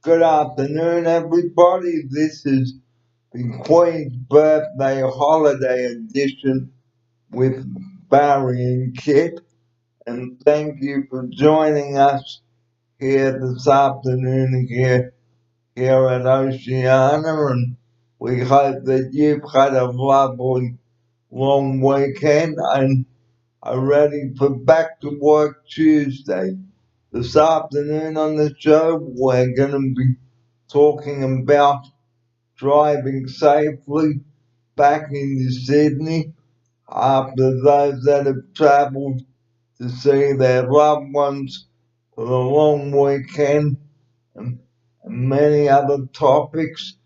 Good afternoon, everybody. This is the Queen's Birthday Holiday Edition with Barry and Kit. And thank you for joining us here this afternoon here at Oceana. And we hope that you've had a lovely long weekend and are ready for Back to Work Tuesday. This afternoon on the show, we're going to be talking about driving safely back into Sydney after those that have travelled to see their loved ones for the long weekend and many other topics.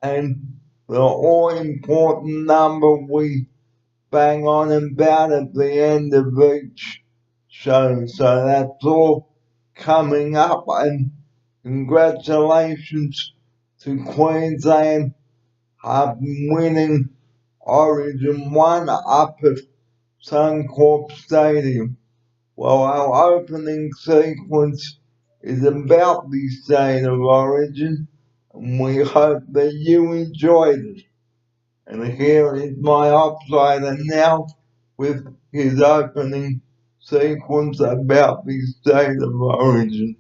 And the all important number we bang on about at the end of each show. So that's all coming up, and congratulations to Queensland winning Origin 1 up at Suncorp Stadium. Well, our opening sequence is about the state of origin, and we hope that you enjoyed it. And here is my outsider now with his opening sequence about the state of origin.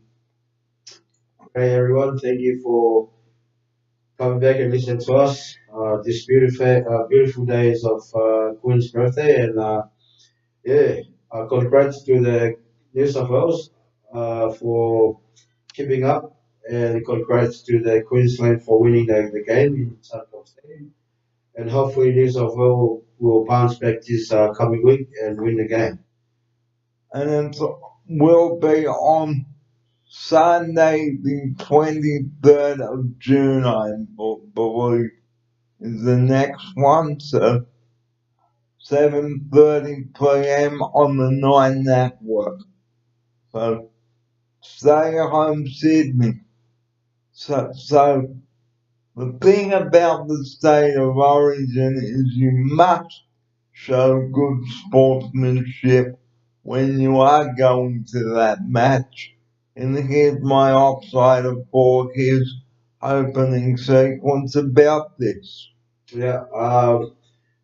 Hey everyone, thank you for coming back and listening to us. This beautiful days of Queen's birthday, and yeah, congrats to the New South Wales for keeping up, and congrats to the Queensland for winning the game in Suncorp Stadium. And hopefully New South Wales will bounce back this coming week and win the game. And it will be on Sunday, the 23rd of June, I believe, is the next one. So 7:30 p.m. on the Nine Network. So stay home, Sydney. So the thing about the state of origin is you must show good sportsmanship when you are going to that match. And here's my offside for his opening sequence about this. Yeah,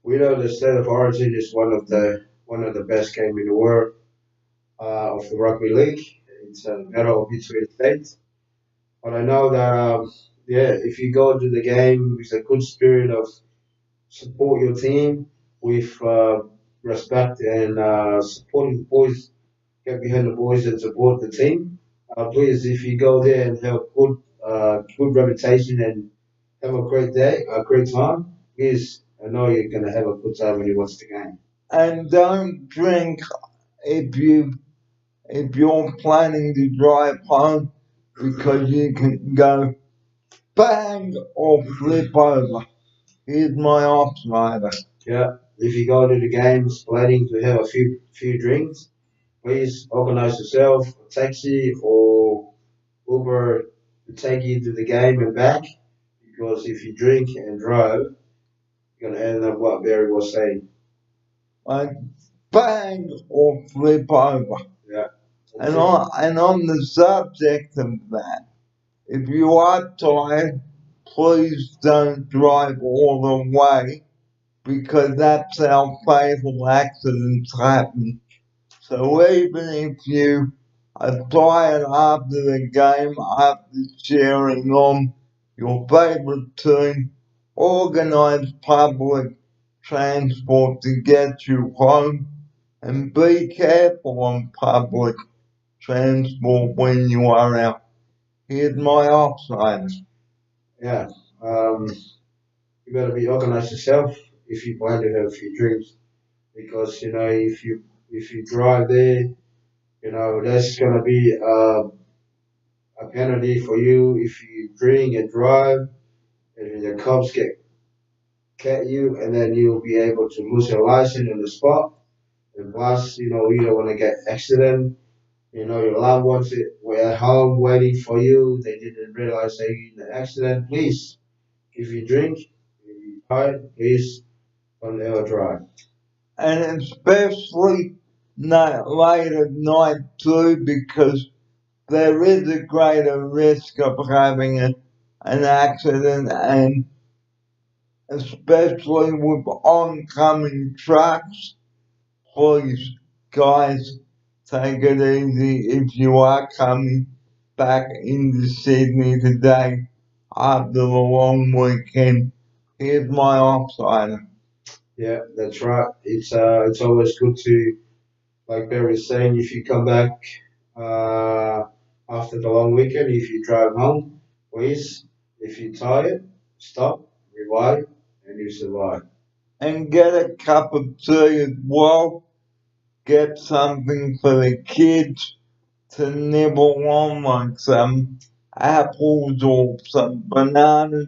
we know the state of origin is one of the best game in the world of the rugby league. It's a battle between states. But I know that yeah, if you go to the game with a good spirit of support your team with respect and supporting the boys, get behind the boys and support the team. Please, if you go there and have good reputation and have a great day, a great time, please, I know you're gonna have a good time when you watch the game. And don't drink if you're planning to drive home, because you can go bang or flip over. Here's my offsider. Yeah, if you go to the games planning to have a few drinks, please organize yourself a taxi or Uber to take you to the game and back. Because if you drink and drive, you're gonna end up what Barry was saying. Like bang or flip over. Yeah. And on the subject of that, if you are tired, please don't drive all the way, because that's how fatal accidents happen. So even if you are tired after the game, after cheering on your favourite team, organise public transport to get you home, and be careful on public transport when you are out. Here's my offside. Yeah. Um, you gotta be organized yourself if you plan to have a few drinks, because if you drive there, that's gonna be a penalty for you if you drink and drive, and the cops get you, and then you'll be able to lose your license on the spot. And plus, you don't want to get accident. Your loved ones were at home waiting for you. They didn't realize they were in an accident. Please, if you drink, if you drive, please don't ever drive. And especially not late at night too, because there is a greater risk of having an accident, and especially with oncoming trucks, please, guys, take it easy if you are coming back into Sydney today after the long weekend. Here's my offsider. Yeah, that's right. It's always good to, like Barry's saying, if you come back uh, after the long weekend, if you drive home, please, if you're tired, stop, rewind, and you survive. And get a cup of tea as well. Get something for the kids to nibble on, like some apples or some bananas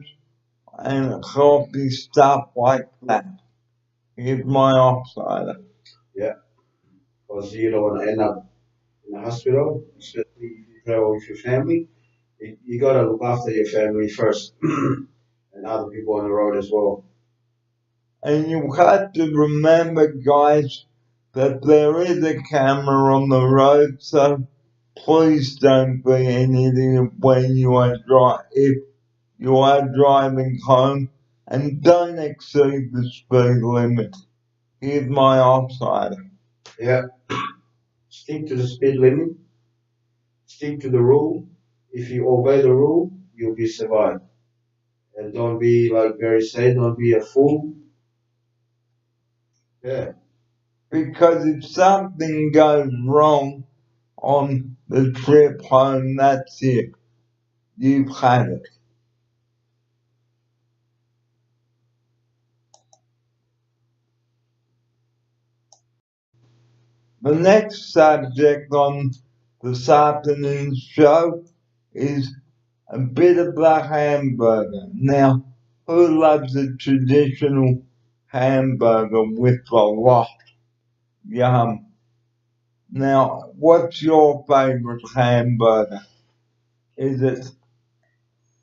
and healthy stuff like that. Here's my offsider. Yeah, because you don't want to end up in the hospital, especially if you travel with your family. You got to look after your family first and other people on the road as well. And you have to remember, guys, that there is a camera on the road, so please don't be an idiot when you are if you are driving home, and don't exceed the speed limit. Here's my offsider. Yeah, stick to the speed limit, stick to the rule. If you obey the rule, you'll be survived. And don't be, like Barry said, don't be a fool. Yeah, Because if something goes wrong on the trip home, that's it. You've had it. The next subject on this afternoon's show is a bit of the hamburger. Now, who loves a traditional hamburger with a lot? Yum. Now, what's your favorite hamburger? Is it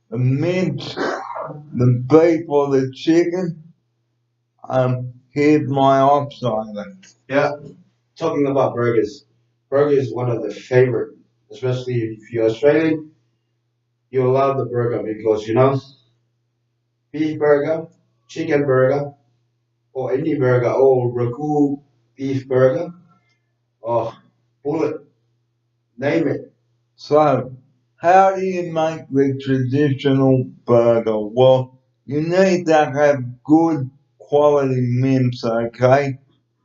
the mince, the beef, or the chicken? Here's my offsider. yeah. Talking about burgers, burger is one of the favorite, especially if you're Australian. You love the burger because beef burger, chicken burger, or any burger, or ragu beef burger, or bullet, name it. So, how do you make the traditional burger? Well, you need to have good quality mince, okay?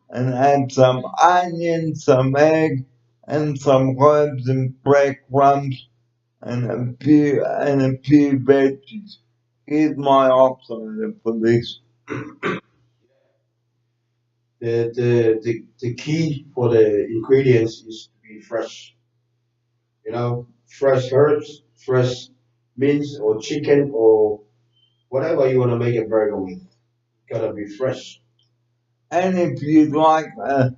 And add some onion, some egg, and some herbs and breadcrumbs, and a few veggies. Here's my option for this. The key for the ingredients is to be fresh. Fresh herbs, fresh mince or chicken or whatever you want to make a burger with. Gotta be fresh. And if you'd like a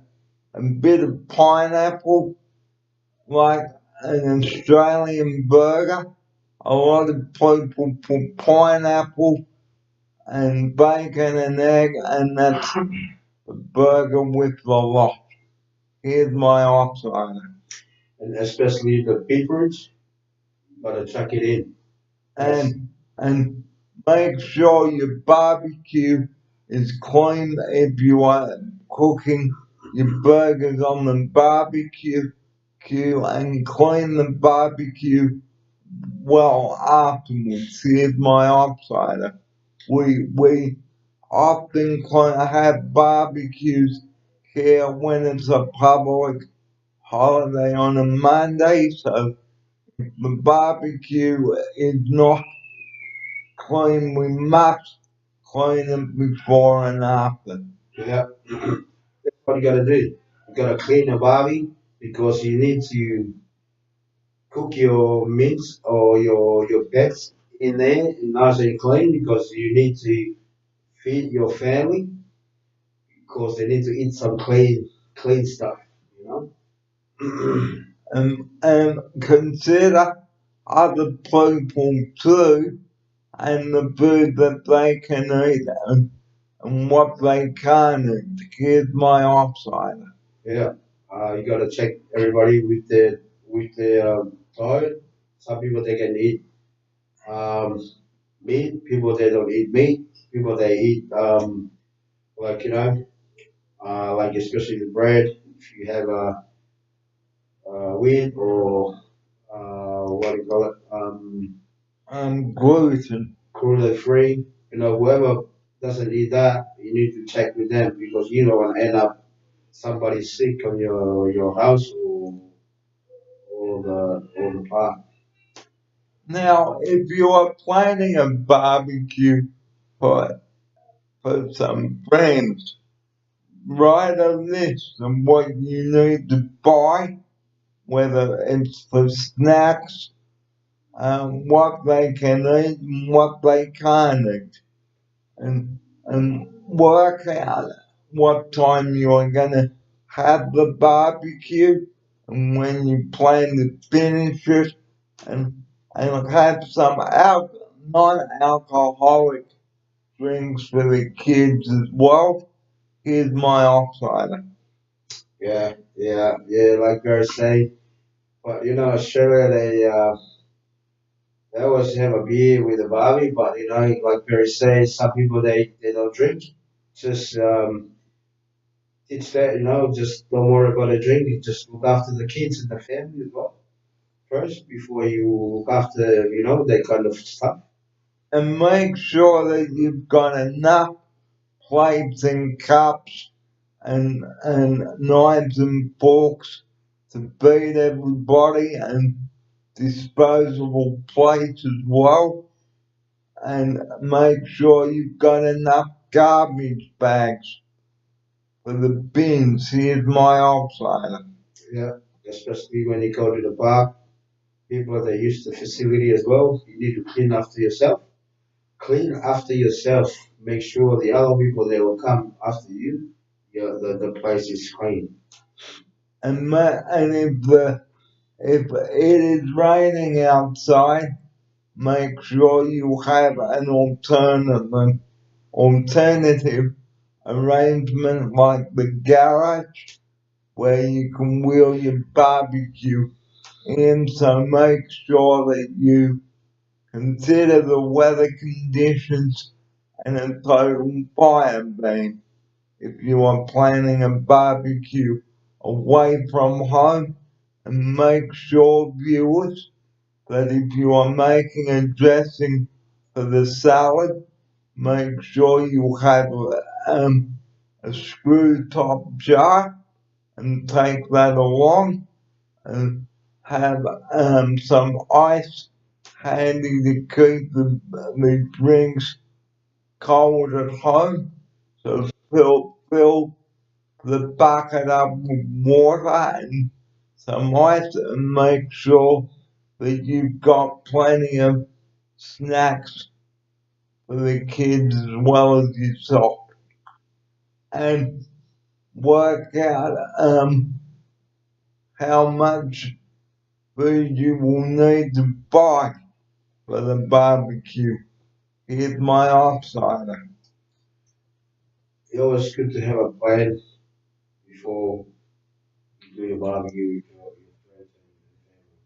bit of pineapple, like an Australian burger, a lot of people put pineapple and bacon and egg, and that's a burger with a lot. Here's my offsider. And especially the beetroots, gotta chuck it in. Yes. And make sure your barbecue is clean if you are cooking your burgers on the barbecue and clean the barbecue well afterwards. Here's my offsider. We often have barbecues here when it's a public holiday on a Monday, so the barbecue is not clean. We must clean it before and after. Yeah. That's what you gotta do. You gotta clean the barbie because you need to cook your meats or your pets in there nice and clean because you need to feed your family because they need to eat some clean stuff, you know? And consider other people too and the food that they can eat and what they can't eat. Here's my offsider. Yeah. You gotta check everybody with the outside. Some people they can eat um, meat. People they don't eat meat. People they eat like like especially the bread. If you have wheat or what do you call it? Gluten. Cruelty free. Whoever doesn't eat that, you need to check with them because you don't want to end up somebody sick on your house or the park. Now, if you are planning a barbecue for, for some friends, write a list of what you need to buy, whether it's for snacks, what they can eat, and what they can't eat, and work out what time you're gonna have the barbecue and when you plan to finish it, and and have some non-alcoholic drinks for the kids as well. Here's my outsider. Yeah, yeah, yeah. Like I say, but Australia they always have a beer with a barbie. But like Barry say, some people they don't drink. Just it's that just don't worry about the drinking. Just look after the kids and the family as well first before you look after that kind of stuff. And make sure that you've got enough plates and cups and knives and forks to feed everybody, and disposable plates as well, and make sure you've got enough garbage bags for the bins. Here's my outsider. Yeah, especially when you go to the park, people that use the facility as well. You need to clean after yourself. Clean after yourself. Make sure the other people that will come after you, the place is clean. And if it is raining outside, make sure you have an alternative arrangement like the garage where you can wheel your barbecue in. So make sure that you consider the weather conditions and a total fire ban. If you are planning a barbecue away from home, and make sure, viewers, that if you are making a dressing for the salad, make sure you have a screw top jar and take that along, and have some ice handy to keep the drinks cold at home. So fill the bucket up with water and some ice, and make sure that you've got plenty of snacks for the kids as well as yourself. And work out how much food you will need to buy for the barbecue. Here's my outsider. It's always good to have a plan before you do your barbecue with your friends and family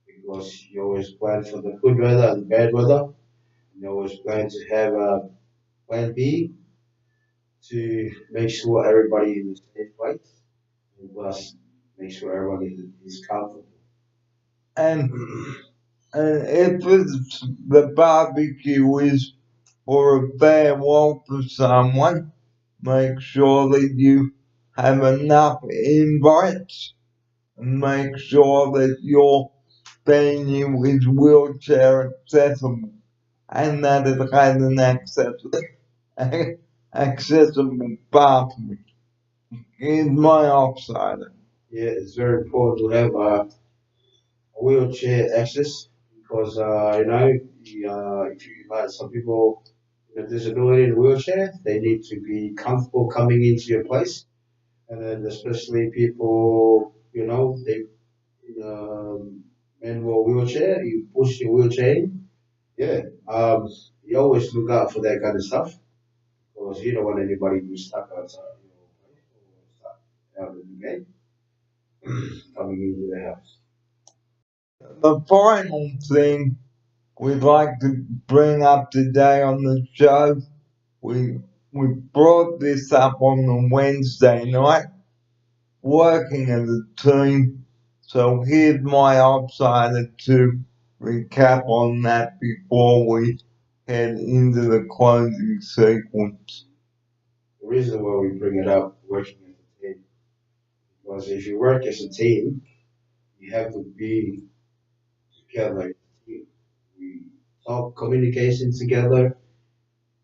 because you always plan for the good weather and bad weather. And you always plan to have a plan B to make sure everybody is in the same place and plus make sure everybody is comfortable. And and if it's, the barbecue is for a farewell for someone, make sure that you have enough invites, and make sure that your venue is wheelchair accessible and that it has an accessible bathroom. Is my outsider. Yeah, it's very important to have wheelchair access because if you like some people with disability in a wheelchair, they need to be comfortable coming into your place, and then especially people they manual wheelchair, you push your wheelchair in. Yeah, you always look out for that kind of stuff because you don't want anybody to be stuck outside your place or stuck out in the gate coming into the house. The final thing we'd like to bring up today on the show, we we brought this up on the Wednesday night, working as a team. So here's my outsider to recap on that before we head into the closing sequence. The reason why we bring it up, working as a team, because if you work as a team, you have to be together as a team. We talk communication together.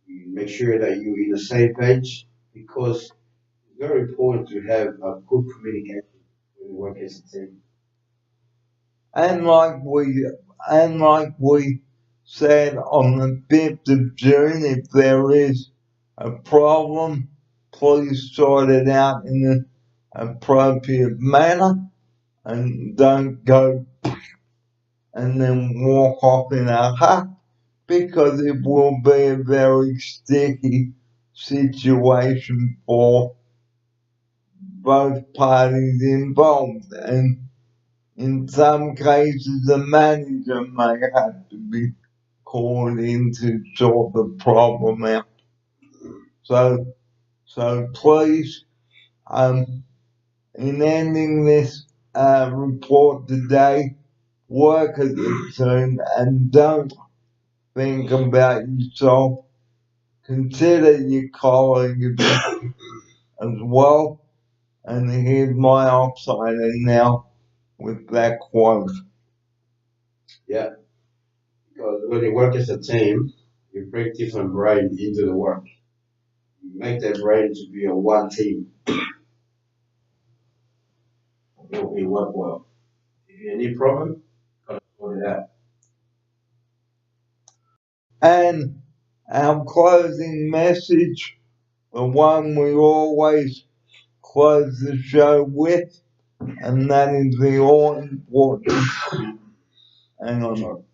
We make sure that you're in the same page because it's very important to have a good communication when you work as a team. And like we said on the 5th of June, if there is a problem, please sort it out in an appropriate manner and don't go and then walk off in a huff because it will be a very sticky situation for both parties involved. And in some cases, the manager may have to be called in to sort the problem out. So please, in ending this report today, work as a team and don't think about yourself. Consider your colleagues as well. And here's my outsider now with that quote. Yeah, because when you work as a team, you bring different brain into the work. You make that brain to be a one team. It will work well. If you have any problem, gotta sort it out. And our closing message, the one we always close the show with, and that is the all important. Hang on.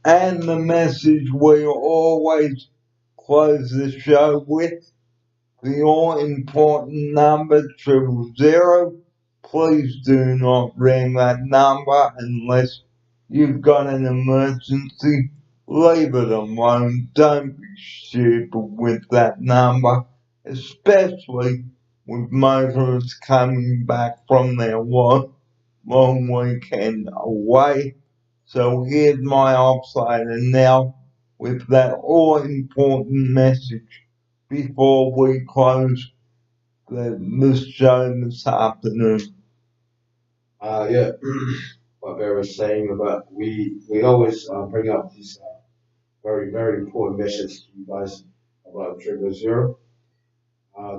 And the message we always close the show with, the all important number 000. Please do not ring that number unless you've got an emergency. Leave it alone. Don't be stupid with that number, especially with motorists coming back from their long weekend away. So here's my outsider now with that all important message before we close the show this afternoon. Yeah, what Barry was saying about we always bring up this very important message to you guys about 000.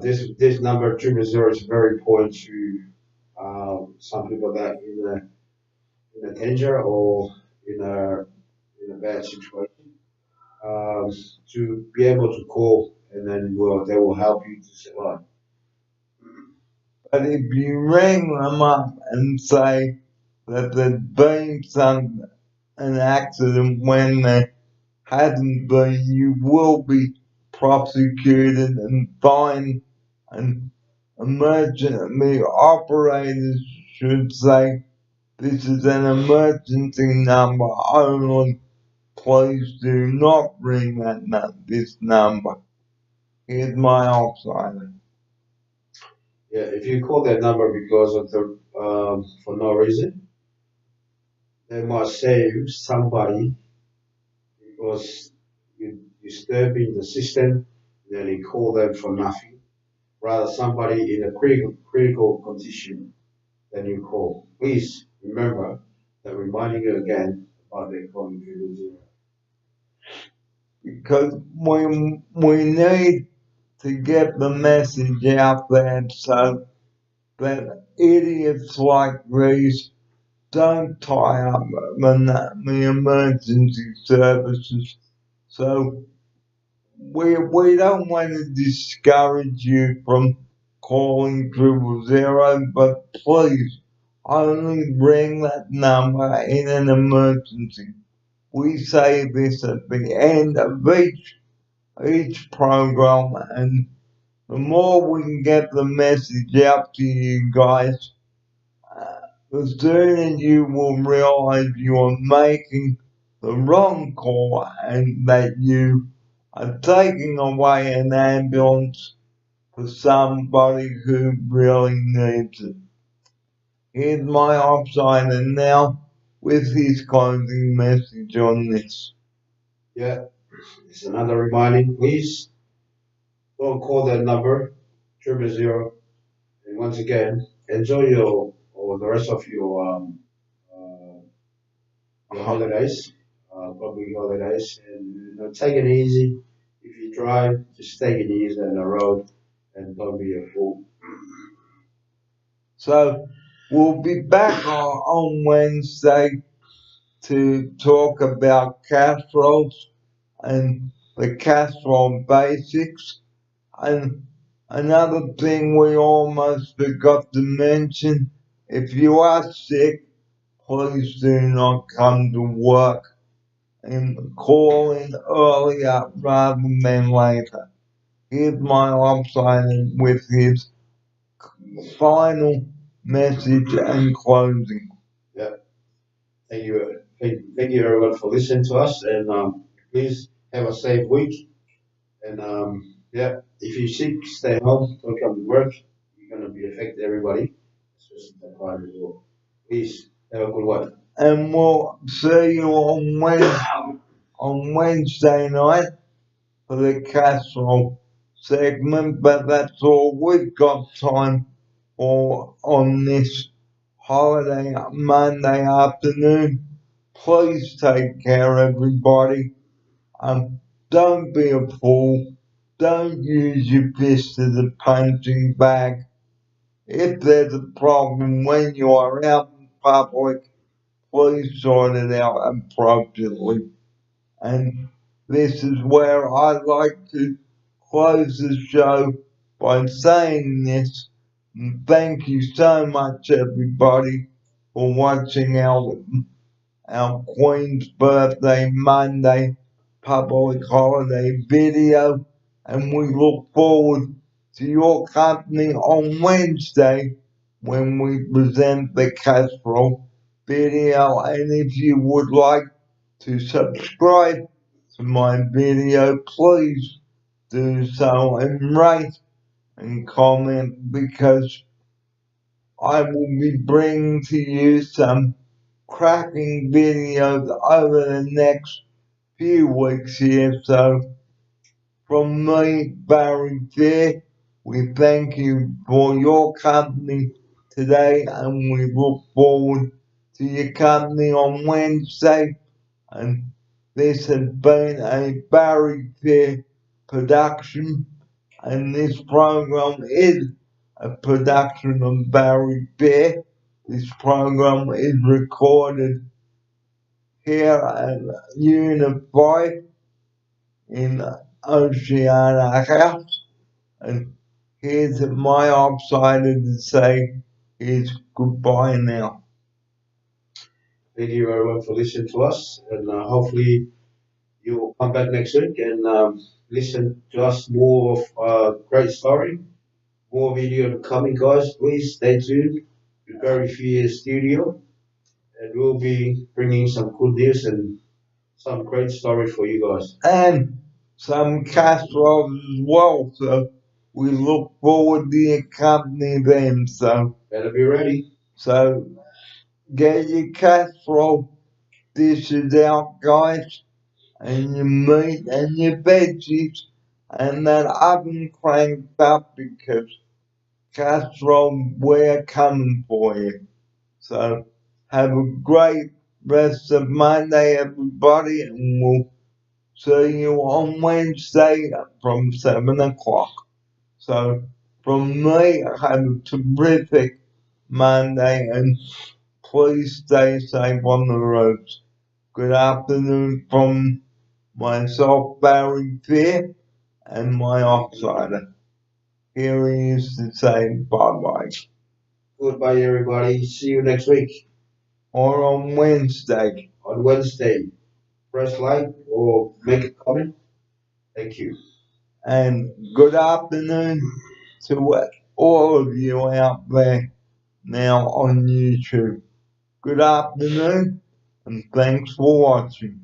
This number 000 is very important to some people that in a danger or in a bad situation. Um, to be able to call and then they will help you to survive. But if you ring them up and say that there's been an accident when there hasn't been, you will be prosecuted and fined. And emergency operators should say this is an emergency number only. Please do not ring this number. Here's my outsider. Yeah, if you call that number because of the for no reason, they must save somebody because you disturbing the system. Then you call them for nothing. Rather, somebody in a critical condition, then you call. Please remember that reminding you again about the calling 000. Because we need to get the message out there so that idiots like these don't tie up the emergency services. So we don't want to discourage you from calling 000, but please only ring that number in an emergency. We say this at the end of each program, and the more we can get the message out to you guys, the sooner you will realize you are making the wrong call and that you are taking away an ambulance for somebody who really needs it. Here's my outsider now with his closing message on this. Yeah, it's another reminding. Please don't call that number, 000. And once again, enjoy your or the rest of your holidays, public holidays, and take it easy. If you drive, just take it easy on the road, and don't be a fool. So we'll be back on Wednesday to talk about casseroles and the casserole basics. And another thing we almost forgot to mention, if you are sick, please do not come to work and call in earlier rather than later. Here's my upside with his final message and closing. Yeah, thank you everyone for listening to us, and please have a safe week. And yeah, if you're sick, stay home. Don't come to work. You're gonna be affected everybody, especially the part as well. Please have a good one. And we'll see you on Wednesday night for the casserole segment, but that's all we've got time for on this holiday Monday afternoon. Please take care, everybody. Don't be a fool. Don't use your fist as a punching bag. If there's a problem when you are out in public, please sort it out appropriately. And this is where I'd like to close the show by saying this. And thank you so much, everybody, for watching our Queen's Birthday Monday public holiday video. And we look forward to your company on Wednesday when we present the casserole video. And if you would like to subscribe to my video, please do so and rate and comment, because I will be bringing to you some cracking videos over the next few weeks here. So from me, Barry Fair, we thank you for your company today, and we look forward to your company on Wednesday. And this has been a Barry Fair production, and this program is a production of Barry Fair. This program is recorded here at Unified in Oceana House. And here's my outsider to say is goodbye now. Thank you everyone for listening to us, and hopefully you will come back next week and listen to us more of great story, more video coming, guys. Please stay tuned to Very Fear Studio, and we'll be bringing some good news and some great story for you guys. And some casseroles as well, so we look forward to accompany them. So better be ready. So get your casserole dishes out, guys, and your meat and your veggies, and that oven cranked up, because casserole, we're coming for you. So have a great rest of Monday, everybody, and we'll see you on Wednesday from 7 o'clock. So from me, have a terrific Monday, and please stay safe on the roads. Good afternoon from myself, Barry Fair, and my outsider. Here he is to say bye-bye. Goodbye, everybody. See you next week. Or on Wednesday. On Wednesday. Press like or make a comment. Thank you. And good afternoon to all of you out there. now on YouTube. Good afternoon, and thanks for watching.